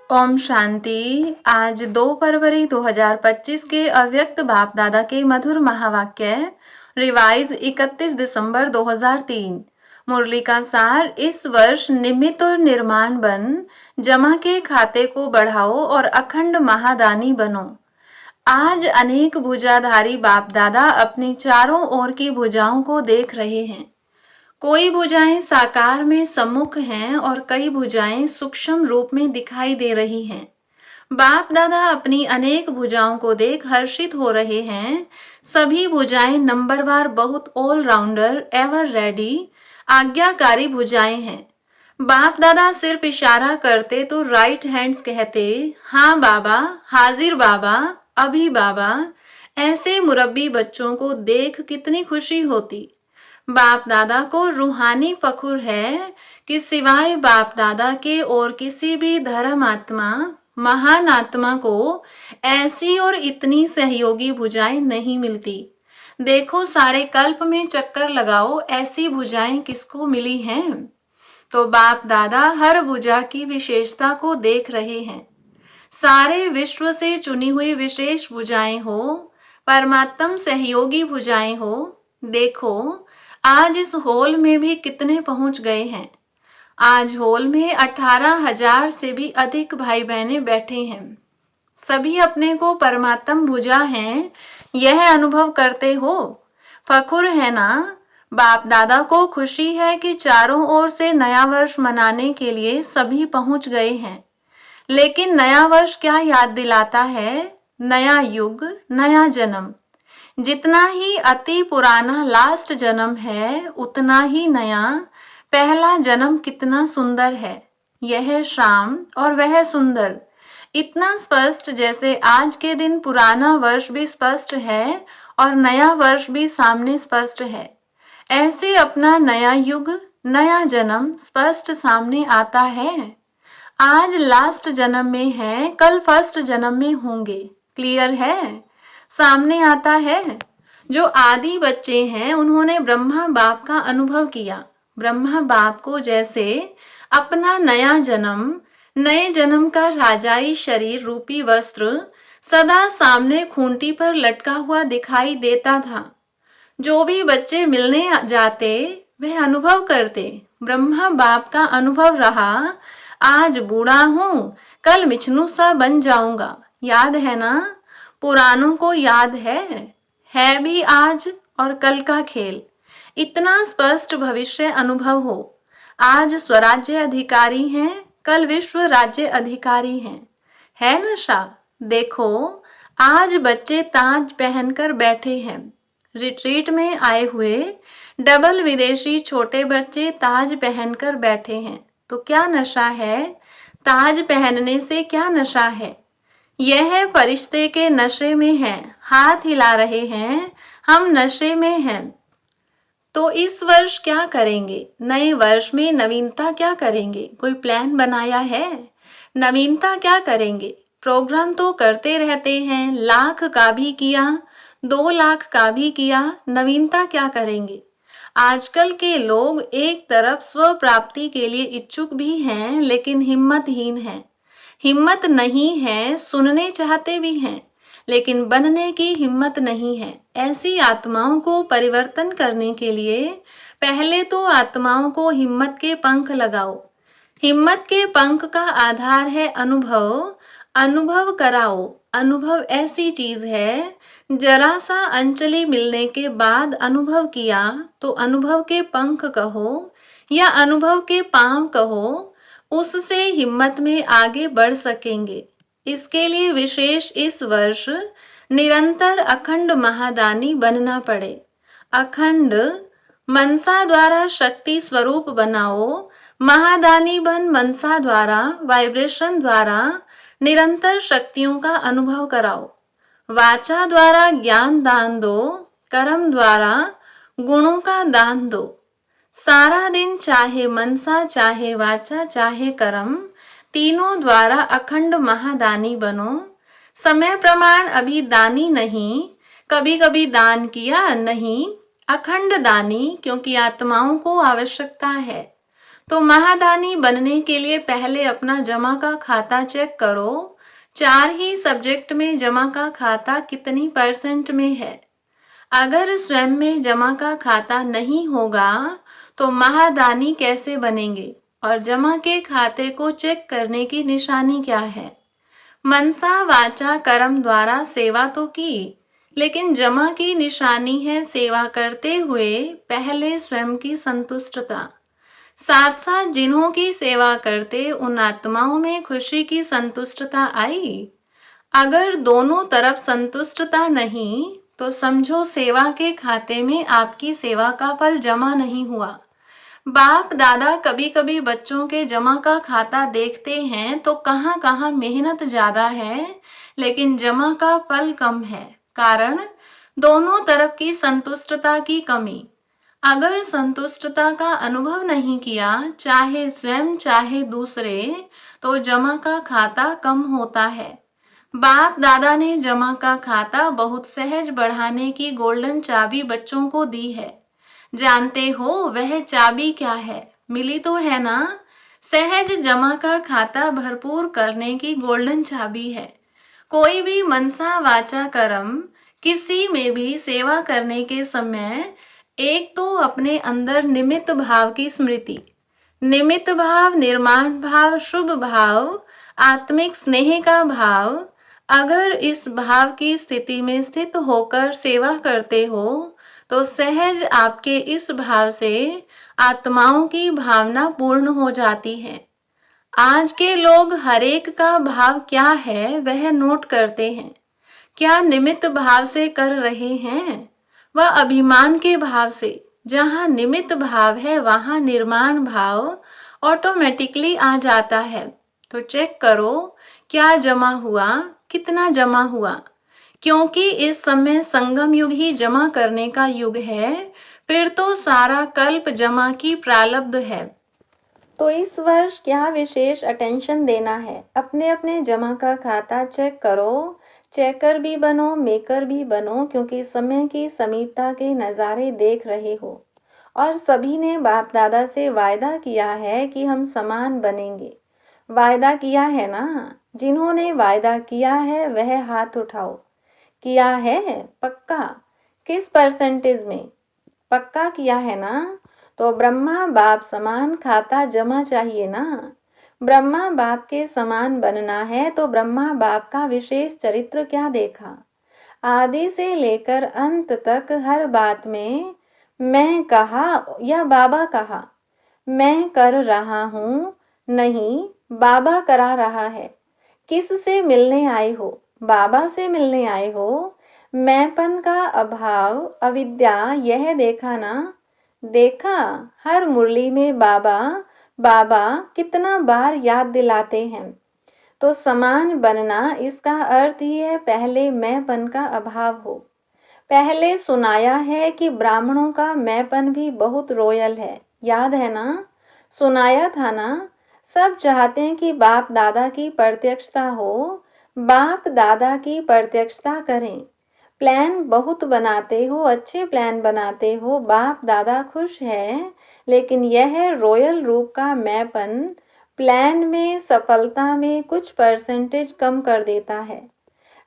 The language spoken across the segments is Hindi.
ओम शांति। आज 2 फरवरी 2025 के अव्यक्त बाप दादा के मधुर महावाक्य रिवाइज 31 दिसंबर 2003। मुरली का सार, इस वर्ष निमित्त और निर्माण बन, जमा के खाते को बढ़ाओ और अखंड महादानी बनो। आज अनेक भुजाधारी बाप दादा अपनी चारों ओर की भुजाओं को देख रहे हैं। कोई भुजाएं साकार में सम्मुख हैं और कई भुजाएं सूक्ष्म रूप में दिखाई दे रही हैं। बाप दादा अपनी अनेक भुजाओं को देख हर्षित हो रहे हैं। सभी भुजाएं नंबरवार बहुत ऑलराउंडर, एवर रेडी, आज्ञाकारी भुजाएं हैं। बाप दादा सिर्फ इशारा करते तो राइट हैंड्स कहते, हाँ बाबा, हाजिर बाबा, अभी बाबा। ऐसे मुरब्बी बच्चों को देख कितनी खुशी होती। बाप दादा को रूहानी फखुर है कि सिवाय बाप दादा के और किसी भी धर्म आत्मा, महान आत्मा को ऐसी और इतनी सहयोगी भुजाएं नहीं मिलती। देखो, सारे कल्प में चक्कर लगाओ, ऐसी भुजाएं किसको मिली हैं। तो बाप दादा हर भुजा की विशेषता को देख रहे हैं। सारे विश्व से चुनी हुई विशेष भुजाएं हो, परमात्म सहयोगी भुजाएं हो। देखो, आज इस हॉल में भी कितने पहुंच गए हैं। आज हॉल में 18,000 से भी अधिक भाई बहनें बैठे हैं। सभी अपने को परमात्म भुजा हैं, यह अनुभव करते हो। फखुर है ना। बाप दादा को खुशी है कि चारों ओर से नया वर्ष मनाने के लिए सभी पहुंच गए हैं। लेकिन नया वर्ष क्या याद दिलाता है? नया युग, नया जन्म। जितना ही अति पुराना लास्ट जन्म है, उतना ही नया पहला जन्म कितना सुंदर है। यह शाम और वह सुंदर, इतना स्पष्ट जैसे आज के दिन पुराना वर्ष भी स्पष्ट है और नया वर्ष भी सामने स्पष्ट है। ऐसे अपना नया युग, नया जन्म स्पष्ट सामने आता है। आज लास्ट जन्म में है, कल फर्स्ट जन्म में होंगे। क्लियर है? सामने आता है। जो आदि बच्चे हैं, उन्होंने ब्रह्मा बाप का अनुभव किया। ब्रह्मा बाप को जैसे अपना नया जन्म, नए जन्म का राजाई शरीर रूपी वस्त्र सदा सामने खूंटी पर लटका हुआ दिखाई देता था। जो भी बच्चे मिलने जाते, वह अनुभव करते। ब्रह्मा बाप का अनुभव रहा, आज बूढ़ा हूं, कल मिचनू सा बन जाऊंगा। याद है ना? पुरानों को याद है भी आज और कल का खेल। इतना स्पष्ट भविष्य अनुभव हो। आज स्वराज्य अधिकारी हैं, कल विश्व राज्य अधिकारी हैं। है नशा? देखो, आज बच्चे ताज पहनकर बैठे हैं। रिट्रीट में आए हुए डबल विदेशी छोटे बच्चे ताज पहनकर बैठे हैं। तो क्या नशा है? ताज पहनने से क्या नशा है? यह फरिश्ते के नशे में हैं, हाथ हिला रहे हैं, हम नशे में हैं। तो इस वर्ष क्या करेंगे? नए वर्ष में नवीनता क्या करेंगे? कोई प्लान बनाया है? नवीनता क्या करेंगे? प्रोग्राम तो करते रहते हैं, 1,00,000 का भी किया, 2,00,000 का भी किया। नवीनता क्या करेंगे? आजकल के लोग एक तरफ स्व प्राप्ति के लिए इच्छुक भी हैं, लेकिन हिम्मतहीन हैं। हिम्मत नहीं है, सुनने चाहते भी हैं, लेकिन बनने की हिम्मत नहीं है। ऐसी आत्माओं को परिवर्तन करने के लिए पहले तो आत्माओं को हिम्मत के पंख लगाओ। हिम्मत के पंख का आधार है अनुभव। अनुभव कराओ। अनुभव ऐसी चीज है, जरा सा अंजलि मिलने के बाद अनुभव किया तो अनुभव के पंख कहो या अनुभव के पांव कहो, उससे हिम्मत में आगे बढ़ सकेंगे। इसके लिए विशेष इस वर्ष निरंतर अखंड महादानी बनना पड़े। अखंड मनसा द्वारा शक्ति स्वरूप बनाओ। महादानी बन मनसा द्वारा, वाइब्रेशन द्वारा निरंतर शक्तियों का अनुभव कराओ। वाचा द्वारा ज्ञान दान दो, कर्म द्वारा गुणों का दान दो। सारा दिन चाहे मनसा, चाहे वाचा, चाहे कर्म, तीनों द्वारा अखंड महादानी बनो। समय प्रमाण अभी दानी नहीं, कभी कभी दान किया नहीं, अखंड दानी, क्योंकि आत्माओं को आवश्यकता है। तो महादानी बनने के लिए पहले अपना जमा का खाता चेक करो। 4 ही सब्जेक्ट में जमा का खाता कितनी % में है। अगर स्वयं में जमा का खाता नहीं होगा तो महादानी कैसे बनेंगे और जमा के खाते को चेक करने की निशानी क्या है। मनसा वाचा कर्म द्वारा सेवा तो की, लेकिन जमा की निशानी है सेवा करते हुए पहले स्वयं की संतुष्टता। साथ साथ जिन्हों की सेवा करते उन आत्माओं में खुशी की संतुष्टता आई। अगर दोनों तरफ संतुष्टता नहीं तो समझो सेवा के खाते में आपकी सेवा का फल जमा नहीं हुआ। बाप दादा कभी कभी बच्चों के जमा का खाता देखते हैं तो कहाँ कहाँ मेहनत ज्यादा है लेकिन जमा का फल कम है। कारण दोनों तरफ की संतुष्टता की कमी। अगर संतुष्टता का अनुभव नहीं किया, चाहे स्वयं चाहे दूसरे, तो जमा का खाता कम होता है। बाप दादा ने जमा का खाता बहुत सहज बढ़ाने की गोल्डन चाबी बच्चों को दी है। जानते हो वह चाबी क्या है? मिली तो है ना? सहज जमा का खाता भरपूर करने की गोल्डन चाबी है। कोई भी मनसा वाचा कर्म किसी में भी सेवा करने के समय एक तो अपने अंदर निमित्त भाव की स्मृति, निमित्त भाव, निर्माण भाव, शुभ भाव, आत्मिक स्नेह का भाव। अगर इस भाव की स्थिति में स्थित होकर सेवा करते हो तो सहज आपके इस भाव से आत्माओं की भावना पूर्ण हो जाती है। आज के लोग हरेक का भाव क्या है वह नोट करते हैं। क्या निमित्त भाव से कर रहे हैं व अभिमान के भाव से? जहाँ निमित्त भाव है वहाँ निर्माण भाव ऑटोमेटिकली आ जाता है। तो चेक करो क्या जमा हुआ, कितना जमा हुआ, क्योंकि इस समय संगम युग ही जमा करने का युग है। फिर तो सारा कल्प जमा की प्रारब्ध है। तो इस वर्ष क्या विशेष अटेंशन देना है? अपने अपने जमा का खाता चेक करो। चेकर भी बनो, मेकर भी बनो, क्योंकि समय की समीपता के नज़ारे देख रहे हो और सभी ने बाप दादा से वायदा किया है कि हम समान बनेंगे। वायदा किया है ना? जिन्होंने वायदा किया है वह हाथ उठाओ। किया है पक्का? किस % में? पक्का किया है ना? तो ब्रह्मा बाप समान खाता जमा चाहिए ना। ब्रह्मा बाप के समान बनना है तो ब्रह्मा बाप का विशेष चरित्र क्या देखा? आदि से लेकर अंत तक हर बात में मैं कहा या बाबा कहा। मैं कर रहा हूँ नहीं, बाबा करा रहा है। किस से मिलने आए हो? बाबा से मिलने आए हो। मैंपन का अभाव, अविद्या, यह देखा ना? देखा। हर मुरली में बाबा बाबा कितना बार याद दिलाते हैं। तो समान बनना इसका अर्थ ही है पहले मैंपन का अभाव हो। पहले सुनाया है कि ब्राह्मणों का मैंपन भी बहुत रॉयल है, याद है ना? सुनाया था ना? सब चाहते हैं कि बाप दादा की प्रत्यक्षता हो, बाप दादा की प्रत्यक्षता करें। प्लान बहुत बनाते हो, अच्छे प्लान बनाते हो, बाप दादा खुश है, लेकिन यह रॉयल रूप का मैंपन प्लान में सफलता में कुछ % कम कर देता है।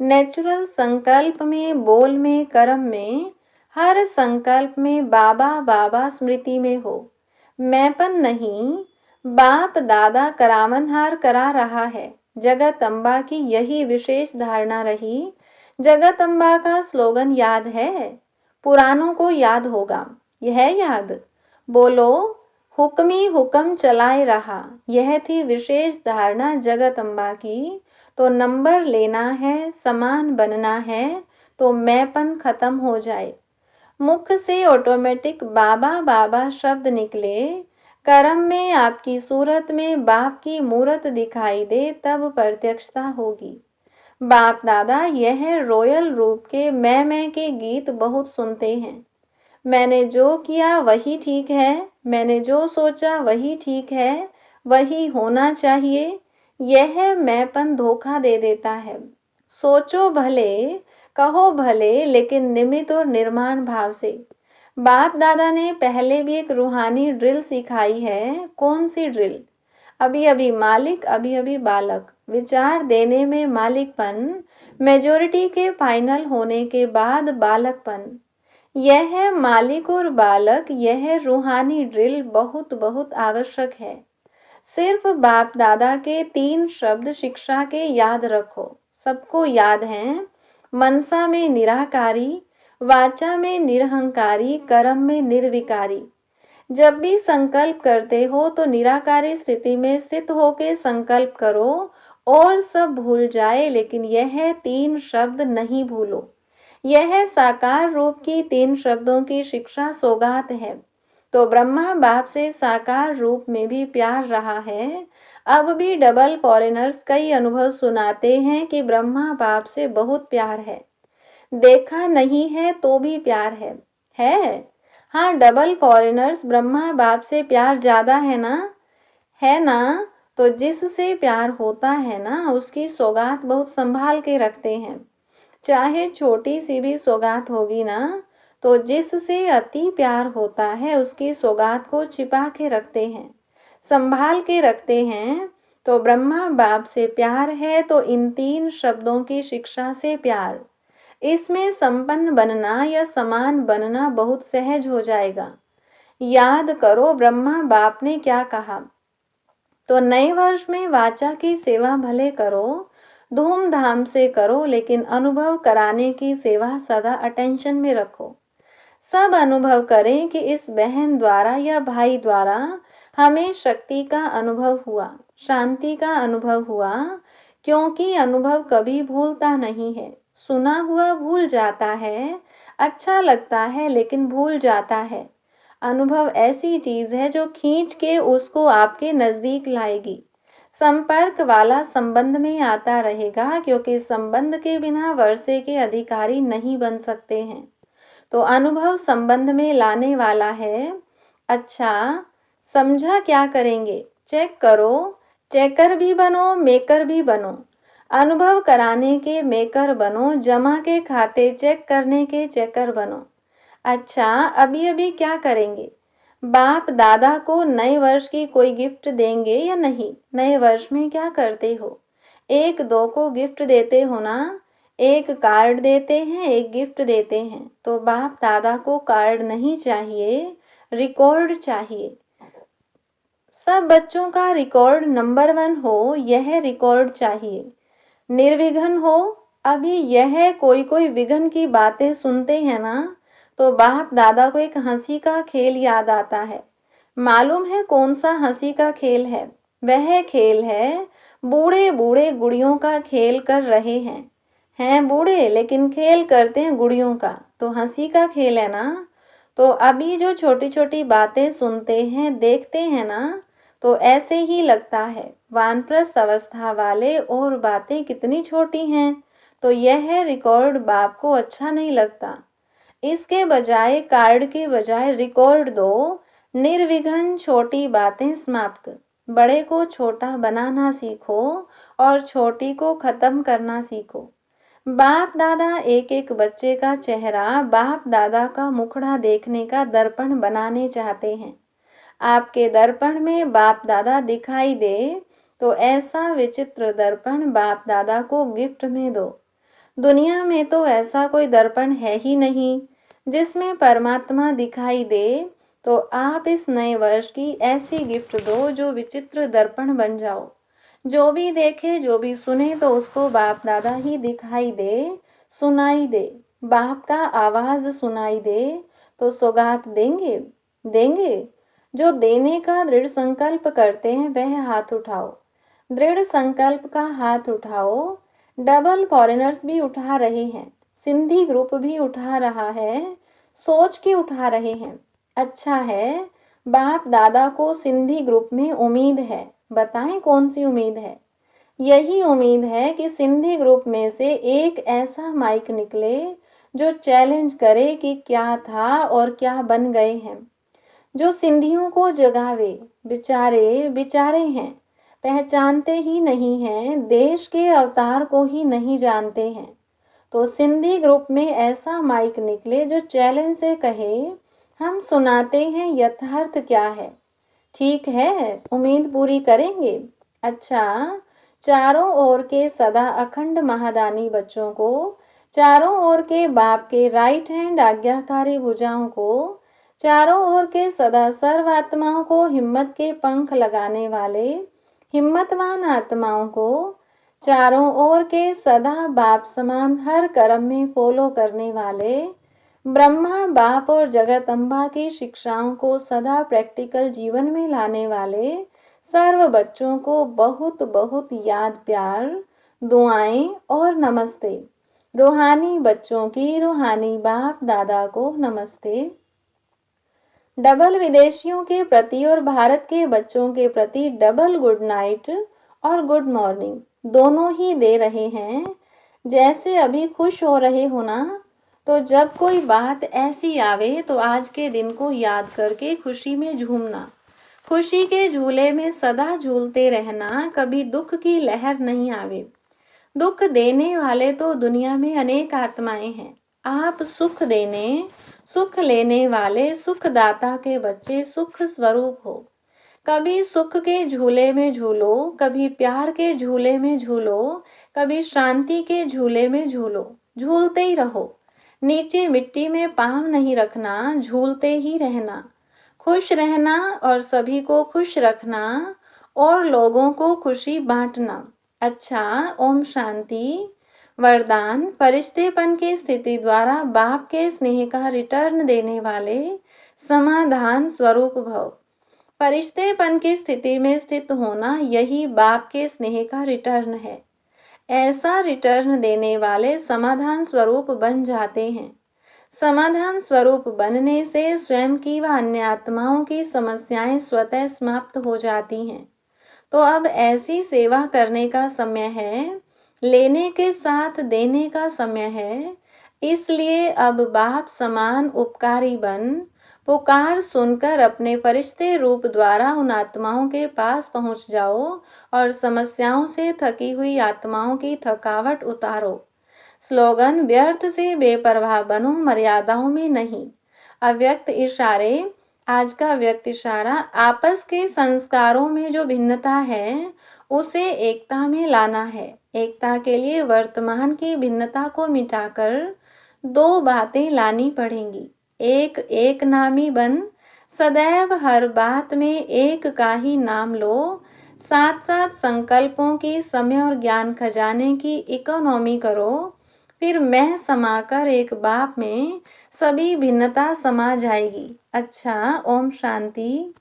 नेचुरल संकल्प में, बोल में, कर्म में, हर संकल्प में बाबा बाबा स्मृति में हो। मैंपन नहीं, बाप दादा करावनहार करा रहा है। जगत अम्बा की यही विशेष धारणा रही। जगत अम्बा का स्लोगन याद है? पुरानों को याद होगा। यह याद? बोलो, हुक्मी हुक्म चलाए रहा। यह थी विशेष धारणा जगत अम्बा की। तो नंबर लेना है, समान बनना है, तो मैंपन खत्म हो जाए। मुख से ऑटोमेटिक बाबा बाबा शब्द निकले, कर्म में आपकी सूरत में बाप की मूरत दिखाई दे, तब प्रत्यक्षता होगी। बाप दादा यह रॉयल रूप के मैं के गीत बहुत सुनते हैं। मैंने जो किया वही ठीक है, मैंने जो सोचा वही ठीक है, वही होना चाहिए। यह मैंपन धोखा दे देता है। सोचो भले, कहो भले, लेकिन निमित्त और निर्माण भाव से। बाप दादा ने पहले भी एक रूहानी ड्रिल सिखाई है। कौन सी ड्रिल? अभी अभी मालिक, अभी अभी बालक। विचार देने में मालिकपन, मेजॉरिटी के फाइनल होने के बाद बालकपन। यह है मालिक और बालक। यह रूहानी ड्रिल बहुत बहुत आवश्यक है। सिर्फ बाप दादा के 3 शब्द शिक्षा के याद रखो। सबको याद हैं। मनसा में निराकारी, वाचा में निरहंकारी, कर्म में निर्विकारी। जब भी संकल्प करते हो तो निराकारी स्थिति में स्थित होकर संकल्प करो और सब भूल जाए, लेकिन यह 3 शब्द नहीं भूलो। यह साकार रूप की 3 शब्दों की शिक्षा सौगात है। तो ब्रह्मा बाप से साकार रूप में भी प्यार रहा है। अब भी डबल फॉरेनर्स कई अनुभव सुनाते हैं कि ब्रह्मा बाप से बहुत प्यार है। देखा नहीं है तो भी प्यार है? हाँ, डबल फॉरेनर्स ब्रह्मा बाप से प्यार ज्यादा है ना? है ना? तो जिससे प्यार होता है ना, उसकी सौगात बहुत संभाल के रखते हैं। चाहे छोटी सी भी सौगात होगी ना, तो जिससे अति प्यार होता है उसकी सौगात को छिपा के रखते हैं, संभाल के रखते हैं। तो ब्रह्मा बाप से प्यार है तो इन 3 शब्दों की शिक्षा से प्यार। इसमें संपन्न बनना या समान बनना बहुत सहज हो जाएगा। याद करो ब्रह्मा बाप ने क्या कहा। तो नए वर्ष में वाचा की सेवा भले करो, धूमधाम से करो, लेकिन अनुभव कराने की सेवा सदा अटेंशन में रखो। सब अनुभव करें कि इस बहन द्वारा या भाई द्वारा हमें शक्ति का अनुभव हुआ, शांति का अनुभव हुआ, क्योंकि अनुभव कभी भूलता नहीं है। सुना हुआ भूल जाता है, अच्छा लगता है लेकिन भूल जाता है। अनुभव ऐसी चीज है जो खींच के उसको आपके नजदीक लाएगी। संपर्क वाला संबंध में आता रहेगा, क्योंकि संबंध के बिना वर्षे के अधिकारी नहीं बन सकते हैं। तो अनुभव संबंध में लाने वाला है। अच्छा, समझा? क्या करेंगे? चेक करो। चेकर भी बनो, मेकर भी बनो। अनुभव कराने के मेकर बनो, जमा के खाते चेक करने के चेकर बनो। अच्छा, अभी अभी क्या करेंगे? बाप दादा को नए वर्ष की कोई गिफ्ट देंगे या नहीं? नए वर्ष में क्या करते हो? 1-2 को गिफ्ट देते हो ना? एक कार्ड देते हैं, एक गिफ्ट देते हैं। तो बाप दादा को कार्ड नहीं चाहिए, रिकॉर्ड चाहिए। सब बच्चों का रिकॉर्ड नंबर 1 हो, यह रिकॉर्ड चाहिए। निर्विघ्न हो। अभी यह कोई कोई विघ्न की बातें सुनते हैं ना, तो बाप दादा को एक हंसी का खेल याद आता है। मालूम है कौन सा हंसी का खेल है? वह खेल है बूढ़े बूढ़े गुड़ियों का खेल कर रहे हैं बूढ़े लेकिन खेल करते हैं गुड़ियों का। तो हंसी का खेल है ना। तो अभी जो छोटी छोटी बातें सुनते हैं, देखते हैं ना, तो ऐसे ही लगता है वानप्रस्थ अवस्था वाले और बातें कितनी छोटी हैं। तो यह रिकॉर्ड बाप को अच्छा नहीं लगता। इसके बजाय कार्ड के बजाय रिकॉर्ड दो। निर्विघ्न छोटी बातें समाप्त। बड़े को छोटा बनाना सीखो और छोटी को खत्म करना सीखो। बाप दादा एक एक बच्चे का चेहरा बाप दादा का मुखड़ा देखने का दर्पण बनाने चाहते हैं। आपके दर्पण में बाप दादा दिखाई दे तो ऐसा विचित्र दर्पण बाप दादा को गिफ्ट में दो। दुनिया में तो ऐसा कोई दर्पण है ही नहीं जिसमें परमात्मा दिखाई दे। तो आप इस नए वर्ष की ऐसी गिफ्ट दो जो विचित्र दर्पण बन जाओ। जो भी देखे, जो भी सुने, तो उसको बाप दादा ही दिखाई दे, सुनाई दे, बाप का आवाज सुनाई दे। तो सौगात देंगे? देंगे। जो देने का दृढ़ संकल्प करते हैं वह हाथ उठाओ। दृढ़ संकल्प का हाथ उठाओ। डबल फॉरेनर्स भी उठा रहे हैं, सिंधी ग्रुप भी उठा रहा है, सोच के उठा रहे हैं। अच्छा है, बाप दादा को सिंधी ग्रुप में उम्मीद है। बताएं कौन सी उम्मीद है? यही उम्मीद है कि सिंधी ग्रुप में से एक ऐसा माइक निकले जो चैलेंज करे कि क्या था और क्या बन गए हैं, जो सिंधियों को जगावे। बेचारे बेचारे हैं, पहचानते ही नहीं हैं, देश के अवतार को ही नहीं जानते हैं। तो सिंधी ग्रुप में ऐसा माइक निकले जो चैलेंज से कहे हम सुनाते हैं यथार्थ क्या है। ठीक है, उम्मीद पूरी करेंगे। अच्छा, चारों ओर के सदा अखंड महादानी बच्चों को, चारों ओर के बाप के राइट हैंड आज्ञाकारी भुजाओं को, चारों ओर के सदा सर्व आत्माओं को हिम्मत के पंख लगाने वाले हिम्मतवान आत्माओं को, चारों ओर के सदा बाप समान हर कर्म में फॉलो करने वाले ब्रह्मा बाप और जगत अम्बा की शिक्षाओं को सदा प्रैक्टिकल जीवन में लाने वाले सर्व बच्चों को बहुत बहुत याद प्यार, दुआएं और नमस्ते। रूहानी बच्चों की रूहानी बाप दादा को नमस्ते। डबल विदेशियों के प्रति और भारत के बच्चों के प्रति डबल गुड नाइट और गुड मॉर्निंग दोनों ही दे रहे हैं। जैसे अभी खुश हो रहे हो ना, तो जब कोई बात ऐसी आवे तो आज के दिन को याद करके खुशी में झूमना, खुशी के झूले में सदा झूलते रहना, कभी दुख की लहर नहीं आवे। दुख देने वाले तो दुनिया में अनेक आत्माएं हैं। आप सुख देने, सुख लेने वाले सुखदाता के बच्चे सुख स्वरूप हो। कभी सुख के झूले में झूलो, कभी प्यार के झूले में झूलो, कभी शांति के झूले में झूलो, झूलते ही रहो। नीचे मिट्टी में पाँव नहीं रखना, झूलते ही रहना, खुश रहना और सभी को खुश रखना और लोगों को खुशी बांटना। अच्छा, ओम शांति। वरदान, फरिश्तेपन की स्थिति द्वारा बाप के स्नेह का रिटर्न देने वाले समाधान स्वरूप भव। फरिश्तेपन की स्थिति में स्थित होना यही बाप के स्नेह का रिटर्न है। ऐसा रिटर्न देने वाले समाधान स्वरूप बन जाते हैं। समाधान स्वरूप बनने से स्वयं की व अन्य आत्माओं की समस्याएं स्वतः समाप्त हो जाती हैं। तो अब ऐसी सेवा करने का समय है, लेने के साथ देने का समय है। इसलिए अब बाप समान उपकारी बन, पुकार सुनकर अपने फरिश्ते रूप द्वारा उन आत्माओं के पास पहुंच जाओ और समस्याओं से थकी हुई आत्माओं की थकावट उतारो। स्लोगन, व्यर्थ से बेपरवाह बनो, मर्यादाओं में नहीं। अव्यक्त इशारे। आज का व्यक्त इशारा, आपस के संस्कारों में जो भिन्नता है उसे एकता में लाना है। एकता के लिए वर्तमान की भिन्नता को मिटाकर दो बातें लानी पड़ेंगी। एक एक नामी बन, सदैव हर बात में एक का ही नाम लो। साथ साथ संकल्पों की, समय और ज्ञान खजाने की इकोनॉमी करो। फिर मैं समाकर एक बाप में सभी भिन्नता समा जाएगी। अच्छा, ओम शांति।